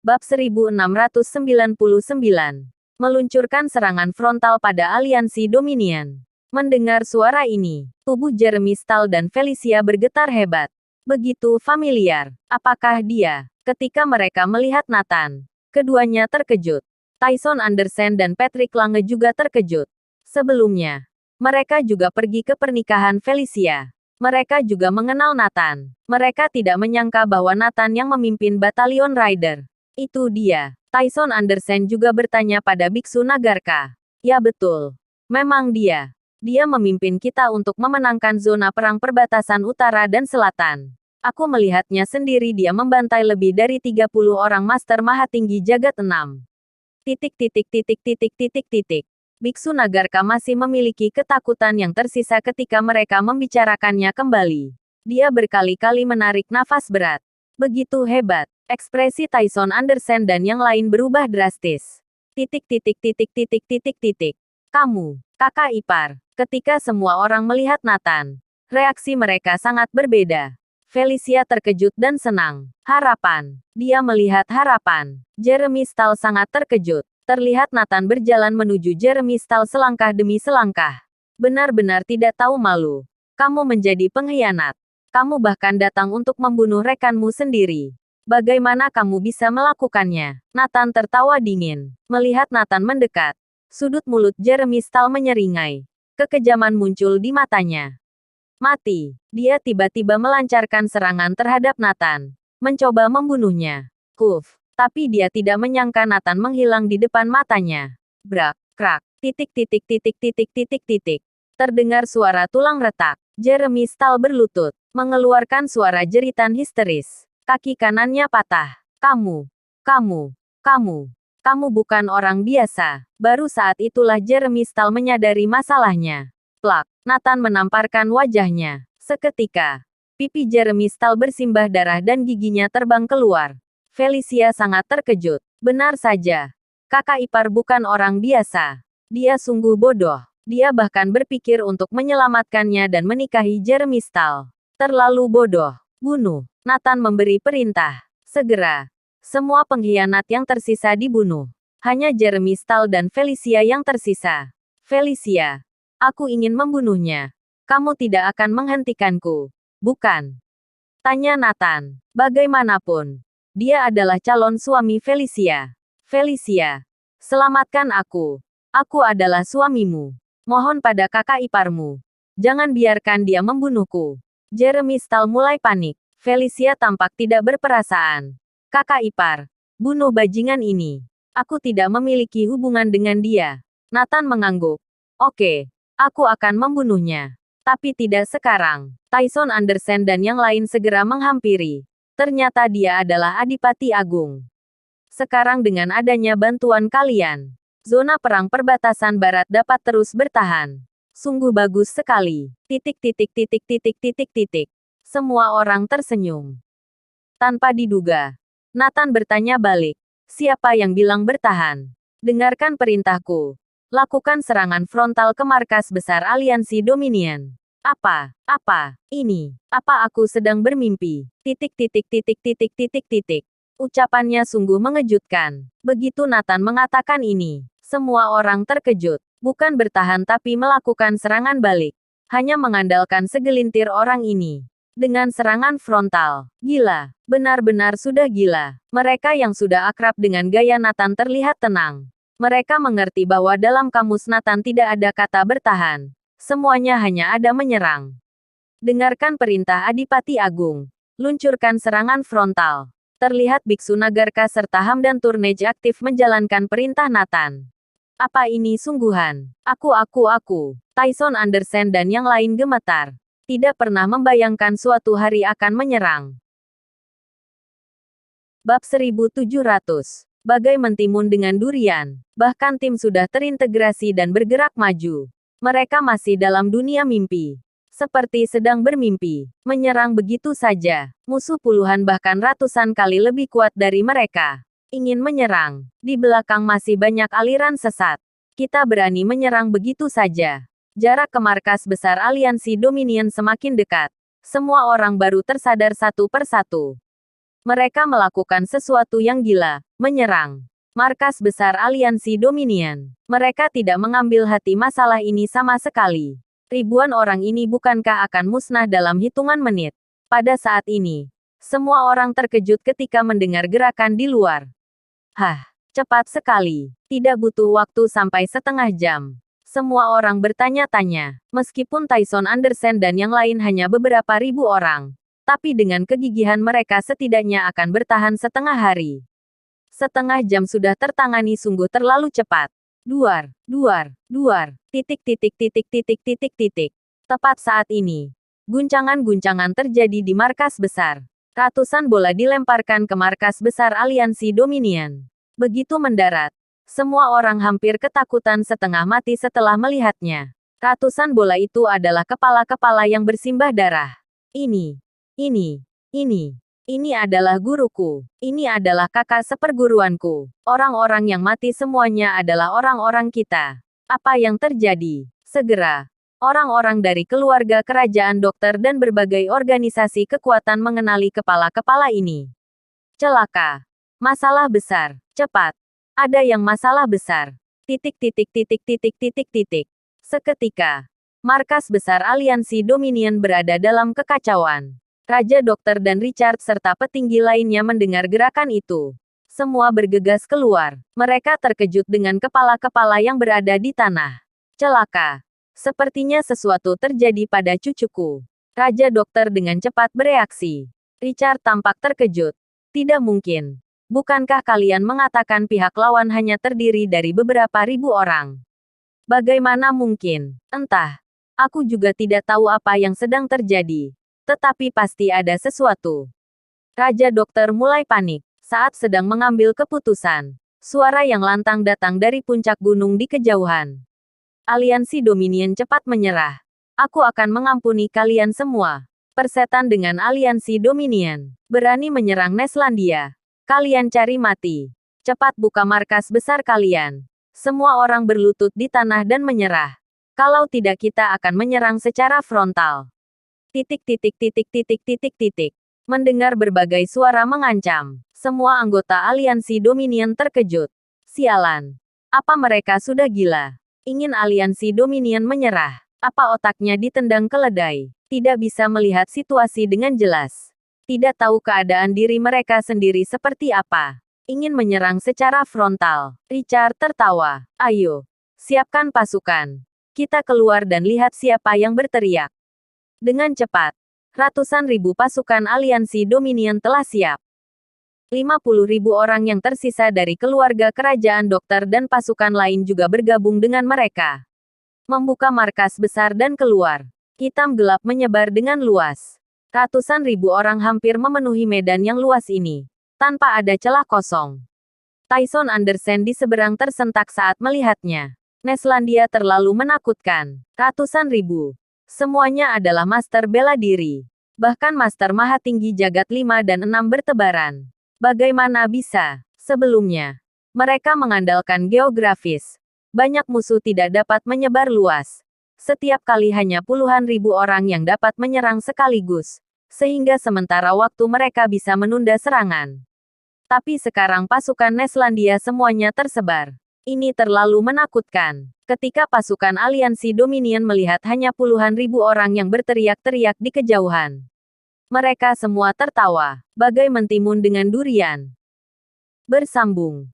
Bab 1699. Meluncurkan serangan frontal pada aliansi Dominion. Mendengar suara ini, tubuh Jeremy Stahl dan Felicia bergetar hebat. Begitu familiar. Apakah dia? Ketika mereka melihat Nathan, keduanya terkejut. Tyson Anderson dan Patrick Lange juga terkejut. Sebelumnya, mereka juga pergi ke pernikahan Felicia. Mereka juga mengenal Nathan. Mereka tidak menyangka bahwa Nathan yang memimpin Batalion Rider. Itu dia. Tyson Anderson juga bertanya pada Biksu Nagarka. Ya betul. Memang dia. Dia memimpin kita untuk memenangkan zona perang perbatasan utara dan selatan. Aku melihatnya sendiri, dia membantai lebih dari 30 orang Master Mahatinggi Jagat 6. Biksu Nagarka masih memiliki ketakutan yang tersisa ketika mereka membicarakannya kembali. Dia berkali-kali menarik nafas berat. Begitu hebat. Ekspresi Tyson Anderson dan yang lain berubah drastis. Kamu, kakak ipar. Ketika semua orang melihat Nathan, reaksi mereka sangat berbeda. Felicia terkejut dan senang. Harapan. Dia melihat harapan. Jeremy Stahl sangat terkejut. Terlihat Nathan berjalan menuju Jeremy Stahl selangkah demi selangkah. Benar-benar tidak tahu malu. Kamu menjadi pengkhianat. Kamu bahkan datang untuk membunuh rekanmu sendiri. Bagaimana kamu bisa melakukannya? Nathan tertawa dingin. Melihat Nathan mendekat, sudut mulut Jeremy Stahl menyeringai. Kekejaman muncul di matanya. Mati. Dia tiba-tiba melancarkan serangan terhadap Nathan. Mencoba membunuhnya. Tapi dia tidak menyangka Nathan menghilang di depan matanya. Brak, krak, Terdengar suara tulang retak. Jeremy Stahl berlutut, mengeluarkan suara jeritan histeris. Kaki kanannya patah. Kamu bukan orang biasa. Baru saat itulah Jeremy Stahl menyadari masalahnya. Plak, Nathan menamparkan wajahnya. Seketika, pipi Jeremy Stahl bersimbah darah dan giginya terbang keluar. Felicia sangat terkejut. Benar saja. Kakak ipar bukan orang biasa. Dia sungguh bodoh. Dia bahkan berpikir untuk menyelamatkannya dan menikahi Jeremy Stahl. Terlalu bodoh. Bunuh. Nathan memberi perintah. Segera. Semua pengkhianat yang tersisa dibunuh. Hanya Jeremy Stahl dan Felicia yang tersisa. Felicia. Aku ingin membunuhnya. Kamu tidak akan menghentikanku. Bukan? Tanya Nathan. Bagaimanapun, dia adalah calon suami Felicia. Felicia, selamatkan aku. Aku adalah suamimu. Mohon pada kakak iparmu. Jangan biarkan dia membunuhku. Jeremy Stahl mulai panik. Felicia tampak tidak berperasaan. Kakak ipar, bunuh bajingan ini. Aku tidak memiliki hubungan dengan dia. Nathan mengangguk. Oke, aku akan membunuhnya. Tapi tidak sekarang. Tyson Anderson dan yang lain segera menghampiri. Ternyata dia adalah Adipati Agung. Sekarang dengan adanya bantuan kalian, zona perang perbatasan barat dapat terus bertahan. Sungguh bagus sekali. Semua orang tersenyum. Tanpa diduga, Nathan bertanya balik. Siapa yang bilang bertahan? Dengarkan perintahku. Lakukan serangan frontal ke markas besar aliansi Dominion. Apa ini? Apa aku sedang bermimpi? Ucapannya sungguh mengejutkan. Begitu Nathan mengatakan ini, semua orang terkejut. Bukan bertahan tapi melakukan serangan balik. Hanya mengandalkan segelintir orang ini. Dengan serangan frontal. Gila. Benar-benar sudah gila. Mereka yang sudah akrab dengan gaya Nathan terlihat tenang. Mereka mengerti bahwa dalam kamus Nathan tidak ada kata bertahan. Semuanya hanya ada menyerang. Dengarkan perintah Adipati Agung. Luncurkan serangan frontal. Terlihat Biksu Nagarka serta Hamdan Turnage aktif menjalankan perintah Nathan. Apa ini sungguhan? Aku. Tyson Anderson dan yang lain gemetar. Tidak pernah membayangkan suatu hari akan menyerang. Bab 1700. Bagai mentimun dengan durian. Bahkan tim sudah terintegrasi dan bergerak maju. Mereka masih dalam dunia mimpi. Seperti sedang bermimpi. Menyerang begitu saja. Musuh puluhan bahkan ratusan kali lebih kuat dari mereka. Ingin menyerang. Di belakang masih banyak aliran sesat. Kita berani menyerang begitu saja. Jarak ke markas besar aliansi Dominion semakin dekat. Semua orang baru tersadar satu persatu. Mereka melakukan sesuatu yang gila. Menyerang. Markas besar aliansi Dominion. Mereka tidak mengambil hati masalah ini sama sekali. Ribuan orang ini bukankah akan musnah dalam hitungan menit. Pada saat ini, semua orang terkejut ketika mendengar gerakan di luar. Hah, cepat sekali. Tidak butuh waktu sampai setengah jam. Semua orang bertanya-tanya. Meskipun Tyson Anderson dan yang lain hanya beberapa ribu orang. Tapi dengan kegigihan mereka setidaknya akan bertahan setengah hari. Setengah jam sudah tertangani sungguh terlalu cepat. Duar, duar, duar, titik titik titik titik titik titik. Tepat saat ini, guncangan-guncangan terjadi di markas besar. Ratusan bola dilemparkan ke markas besar aliansi Dominion. Begitu mendarat, semua orang hampir ketakutan setengah mati setelah melihatnya. Ratusan bola itu adalah kepala-kepala yang bersimbah darah. Ini adalah guruku. Ini adalah kakak seperguruanku. Orang-orang yang mati semuanya adalah orang-orang kita. Apa yang terjadi? Segera. Orang-orang dari keluarga kerajaan dokter dan berbagai organisasi kekuatan mengenali kepala-kepala ini. Celaka. Masalah besar. Cepat. Ada yang masalah besar. Titik titik titik titik titik titik. Seketika, markas besar aliansi Dominion berada dalam kekacauan. Raja Dokter dan Richard serta petinggi lainnya mendengar gerakan itu. Semua bergegas keluar. Mereka terkejut dengan kepala-kepala yang berada di tanah. Celaka. Sepertinya sesuatu terjadi pada cucuku. Raja Dokter dengan cepat bereaksi. Richard tampak terkejut. Tidak mungkin. Bukankah kalian mengatakan pihak lawan hanya terdiri dari beberapa ribu orang? Bagaimana mungkin? Entah. Aku juga tidak tahu apa yang sedang terjadi. Tetapi pasti ada sesuatu. Raja Dokter mulai panik saat sedang mengambil keputusan. Suara yang lantang datang dari puncak gunung di kejauhan. Aliansi Dominion cepat menyerah. Aku akan mengampuni kalian semua. Persetan dengan aliansi Dominion berani menyerang Neslandia. Kalian cari mati. Cepat buka markas besar kalian. Semua orang berlutut di tanah dan menyerah. Kalau tidak kita akan menyerang secara frontal. Titik titik titik titik titik titik. Mendengar berbagai suara mengancam. Semua anggota aliansi Dominion terkejut. Sialan. Apa mereka sudah gila? Ingin aliansi Dominion menyerah? Apa otaknya ditendang keledai? Tidak bisa melihat situasi dengan jelas. Tidak tahu keadaan diri mereka sendiri seperti apa. Ingin menyerang secara frontal. Richard tertawa. Ayo. Siapkan pasukan. Kita keluar dan lihat siapa yang berteriak. Dengan cepat, ratusan ribu pasukan aliansi Dominion telah siap. 50.000 orang yang tersisa dari keluarga kerajaan dokter dan pasukan lain juga bergabung dengan mereka. Membuka markas besar dan keluar. Hitam gelap menyebar dengan luas. Ratusan ribu orang hampir memenuhi medan yang luas ini, tanpa ada celah kosong. Tyson Anderson di seberang tersentak saat melihatnya. Neslandia terlalu menakutkan. Ratusan ribu. Semuanya adalah master bela diri. Bahkan master maha tinggi jagat 5 dan 6 bertebaran. Bagaimana bisa? Sebelumnya, mereka mengandalkan geografis. Banyak musuh tidak dapat menyebar luas. Setiap kali hanya puluhan ribu orang yang dapat menyerang sekaligus. Sehingga sementara waktu mereka bisa menunda serangan. Tapi sekarang pasukan Neslandia semuanya tersebar. Ini terlalu menakutkan. Ketika pasukan aliansi Dominion melihat hanya puluhan ribu orang yang berteriak-teriak di kejauhan. Mereka semua tertawa, bagai mentimun dengan durian. Bersambung.